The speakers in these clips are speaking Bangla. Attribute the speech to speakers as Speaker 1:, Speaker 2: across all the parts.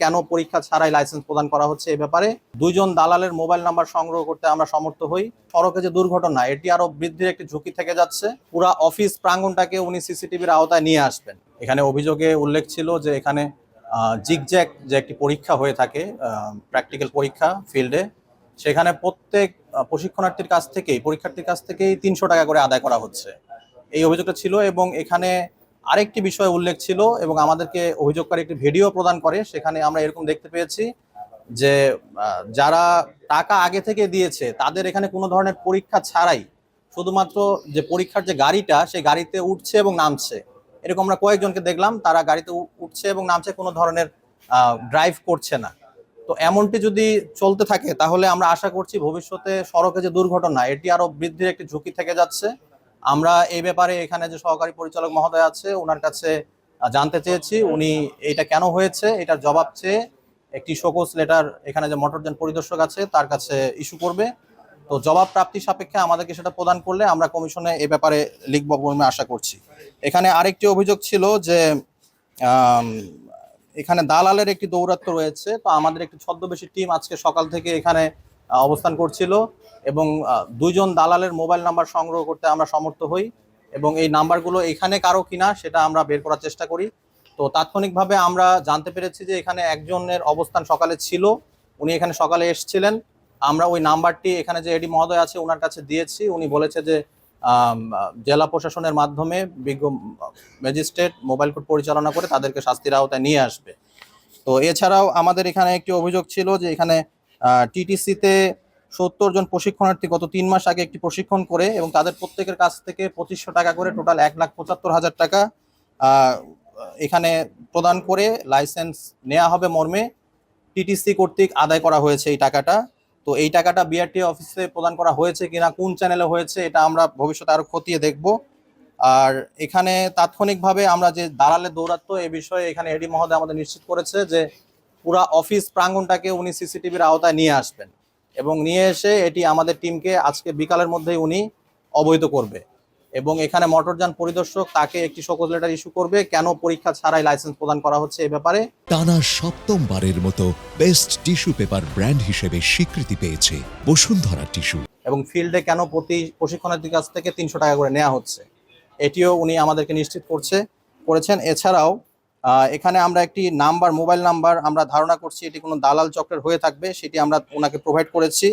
Speaker 1: কেন পরীক্ষা ছাড়াই লাইসেন্স প্রদান করা হচ্ছে এই ব্যাপারে দুইজন দালালের মোবাইল নাম্বার সংগ্রহ করতে আমরা সমর্থ হই। সড়কে যে দুর্ঘটনা এটি আরো বৃদ্ধির একটি ঝুঁকি থেকে যাচ্ছে। পুরা অফিস প্রাঙ্গণটাকে উনি সিসিটিভির আওতায় নিয়ে আসবেন। এখানে অভিযোগে উল্লেখ ছিল যে এখানে জিগজ্যাগ যে একটি পরীক্ষা হয়ে থাকে, প্র্যাকটিক্যাল পরীক্ষা ফিল্ডে, সেখানে প্রত্যেক প্রশিক্ষণার্থীর কাছ থেকেই পরীক্ষার্থীর কাছ থেকেই ৩০০ টাকা করে আদায় করা হচ্ছে, এই অভিযোগটা ছিল। এবং এখানে আরেকটি বিষয় উল্লেখ ছিল এবং আমাদেরকে অভিযোগকারী একটি ভিডিও প্রদান করে, সেখানে আমরা এরকম দেখতে পেয়েছি যে যারা টাকা আগে থেকে দিয়েছে তাদের এখানে কোনো ধরনের পরীক্ষা ছাড়াই শুধুমাত্র যে পরীক্ষার যে গাড়িটা সেই গাড়িতে উঠছে এবং নামছে। এরকম আমরা কয়েকজনকে দেখলাম, তারা গাড়িতে উঠছে এবং নামছে, কোনো ধরনের ড্রাইভ করছে না। তো এমনটি যদি চলতে থাকে তাহলে আমরা আশা করছি ভবিষ্যতে সড়কে যে দুর্ঘটনা এটি আরো বৃদ্ধির একটি ঝুঁকি থেকে যাচ্ছে। আমরা এই ব্যাপারে এখানে যে সহকারী পরিচালক মহোদয় আছে ওনার কাছে জানতে চেয়েছি, উনি এটা কেন হয়েছে এটার জবাব চেয়ে একটি শোকজ লেটার এখানে যে মোটরযান পরিদর্শক আছে তার কাছে ইস্যু করবে। তো জবাব প্রাপ্তি সাপেক্ষে আমাদেরকে সেটা প্রদান করলে আমরা কমিশনে এই ব্যাপারে লিখব বলে আশা করছি। এখানে আরেকটি অভিযোগ ছিল যে এখানে দালালের একটি দৌরাত্ম্য রয়েছে। তো আমাদের একটি ছদ্মবেশী টিম আজকে সকাল থেকে এখানে অবস্থান করছিল এবং দুইজন দালালের মোবাইল নাম্বার সংগ্রহ করতে আমরা সমর্থ হই এবং এই নাম্বারগুলো এখানে কারো কিনা সেটা আমরা বের করার চেষ্টা করি। তো তাৎক্ষণিকভাবে আমরা জানতে পেরেছি যে এখানে একজনের অবস্থান সকালে ছিল, উনি এখানে সকালে এসেছিলেন। আমরা ওই নাম্বারটি এখানে যে এডি মহোদয় আছে ওনার কাছে দিয়েছি, উনি বলেছে যে জেলা প্রশাসনের মাধ্যমে বিজ্ঞ ম্যাজিস্ট্রেট মোবাইল কোর্ট পরিচালনা করে তাদেরকে শাস্তির আওতায় নিয়ে আসবে। তো এছাড়াও আমাদের এখানে একটি অভিযোগ ছিল যে এখানে টিটিসিতে ৭০ জন প্রশিক্ষণার্থী গত ৩ মাস আগে একটি প্রশিক্ষণ করে এবং তাদের প্রত্যেকের কাছ থেকে ২৫০০ টাকা করে টোটাল ১,৭৫,০০০ টাকা এখানে প্রদান করে লাইসেন্স নেওয়া হবে মর্মে টিটিসি কর্তৃক আদায় করা হয়েছে এই টাকাটা। তো এই টাকাটা বিআরটি অফিসে প্রদান করা হয়েছে কিনা, কোন চ্যানেলে হয়েছে, এটা আমরা ভবিষ্যতে আরো খতিয়ে দেখব। আর এখানে তাৎক্ষণিকভাবে আমরা যে দালালের দৌরাত্ম্য এই বিষয়ে এখানে এডি মহোদয় আমাদের নিশ্চিত করেছে যে পুরা অফিস প্রাঙ্গণটাকে উনি সিসিটিভির আওতায় নিয়ে আসবেন এবং নিয়ে এসে এটি আমাদের টিমকে আজকে বিকালের মধ্যেই উনি অবহিত করবে এবং এখানে মোটরযান পরিদর্শক তাকে একটি শোকজ লেটার ইস্যু করবে কেন পরীক্ষা ছাড়াই লাইসেন্স প্রদান করা হচ্ছে এই ব্যাপারে।
Speaker 2: টানা সপ্তমবারের মতো বেস্ট টিস্যু পেপার ব্র্যান্ড হিসেবে স্বীকৃতি পেয়েছে বসুন্ধরা টিস্যু।
Speaker 1: এবং ফিল্ডে কেন প্রতি প্রশিক্ষণার্থীর কাছ থেকে ৩০০ টাকা করে নেওয়া হচ্ছে এটিও উনি আমাদেরকে নিশ্চিত করেছেন। এছাড়াও এখানে আমরা একটি নাম্বার, মোবাইল নাম্বার আমরা ধারণা করছি এটি কোনো দালাল চক্রের হয়ে থাকবে, সেটি আমরা ওনাকে প্রোভাইড করেছি।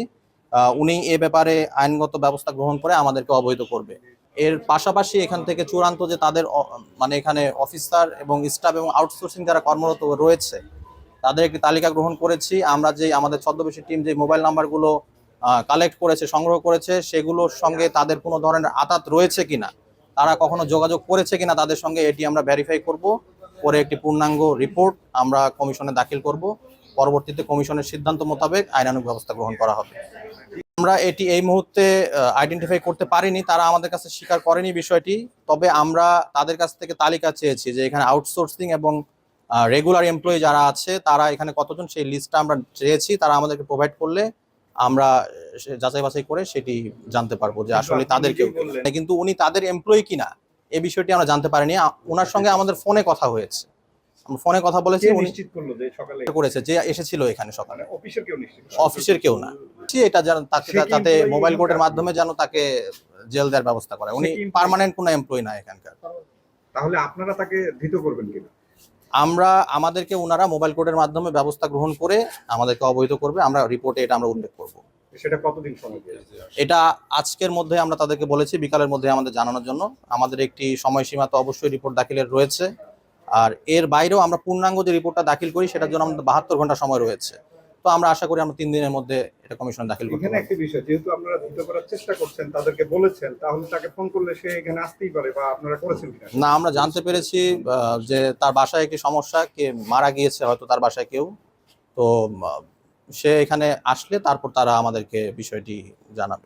Speaker 1: উনি এ ব্যাপারে আইনগত ব্যবস্থা গ্রহণ করে আমাদেরকে অবহিত করবে। এর পাশাপাশি এখান থেকে চূড়ান্ত যে তাদের মানে এখানে অফিসার এবং স্টাফ এবং আউটসোর্সিং যারা কর্মরত রয়েছে তাদের একটি তালিকা গ্রহণ করেছি। আমরা যে আমাদের ছদ্মবেশী টিম যে মোবাইল নাম্বারগুলো কালেক্ট করেছে, সংগ্রহ করেছে, সেগুলোর সঙ্গে তাদের কোনো ধরনের আঘাত রয়েছে কিনা, তারা কখনো যোগাযোগ করেছে কিনা তাদের সঙ্গে, এটি আমরা ভেরিফাই করব। পরে একটি পূর্ণাঙ্গ রিপোর্ট আমরা কমিশনে দাখিল করব। পরবর্তীতে কমিশনের সিদ্ধান্ত মোতাবেক আইনানুগ ব্যবস্থা গ্রহণ করা হবে। আমরা এটি এই মুহূর্তে আইডেন্টিফাই করতে পারিনি, তারা আমাদের কাছে স্বীকার করেনি বিষয়টি। তবে আমরা তাদের কাছ থেকে তালিকা চেয়েছি যে এখানে আউটসোর্সিং এবং রেগুলার এমপ্লয়ি যারা আছে তারা এখানে কতজন, সেই লিস্টটা আমরা চেয়েছি। তারা আমাদেরকে প্রোভাইড করলে আমরা যাচাই বাছাই করে সেটি জানতে পারবো যে আসলে তাদেরকে, কিন্তু উনি তাদের এমপ্লয়ি কিনা এই বিষয়টি আমরা জানতে পারিনি। ওনার সঙ্গে আমাদের ফোনে কথা হয়েছে, আমরা ফোনে কথা বলেছি, উনি নিশ্চিত করলো যে সকালে করেছে যে এসেছিল এখানে সকালে। অফিসের কেউ না, এটা যেন তাতে মোবাইল কোর্টের মাধ্যমে যেন তাকে জেল দেওয়ার ব্যবস্থা করে। উনি পার্মানেন্ট কোনো এমপ্লয়ি না এখানকার।
Speaker 3: তাহলে আপনারা তাকে ধৃত করবেন কিনা?
Speaker 1: আমরা আমাদেরকে ওনারা মোবাইল কোর্টের মাধ্যমে ব্যবস্থা গ্রহণ করে আমাদেরকে অবহিত করবে, আমরা রিপোর্টে এটা আমরা উল্লেখ করব।
Speaker 3: সেটা কতদিন সময় পেয়েছে?
Speaker 1: এটা আজকের মধ্যে আমরা তাদেরকে বলেছি বিকালের মধ্যে আমাদের জানানোর জন্য। আমাদের একটি সময়সীমা তো অবশ্যই রিপোর্ট দাখিলের রয়েছে, আর এর বাইরেও আমরা পূর্ণাঙ্গ যে রিপোর্টটা দাখিল করি সেটার জন্য আমাদের ৭২ ঘন্টা সময় রয়েছে। তো আমরা আশা করি আমরা ৩ দিনের মধ্যে এটা কমিশনে দাখিল করব।
Speaker 3: এখানে একটা বিষয়, যেহেতু আপনারা ধৃত করার চেষ্টা করছেন, তাদেরকে বলেছেন, তাহলে তাকে ফোন করলে সে এখানে আসতেই পারে, বা আপনারা করেছেন কিনা?
Speaker 1: না, আমরা জানতে পেরেছি যে তার বাসায় একটি সমস্যা, কে মারা গিয়েছে হয়তো তার বাসায় কেউ। তো সে এখানে আসলে তারপর তারা আমাদেরকে বিষয়টি জানাবে।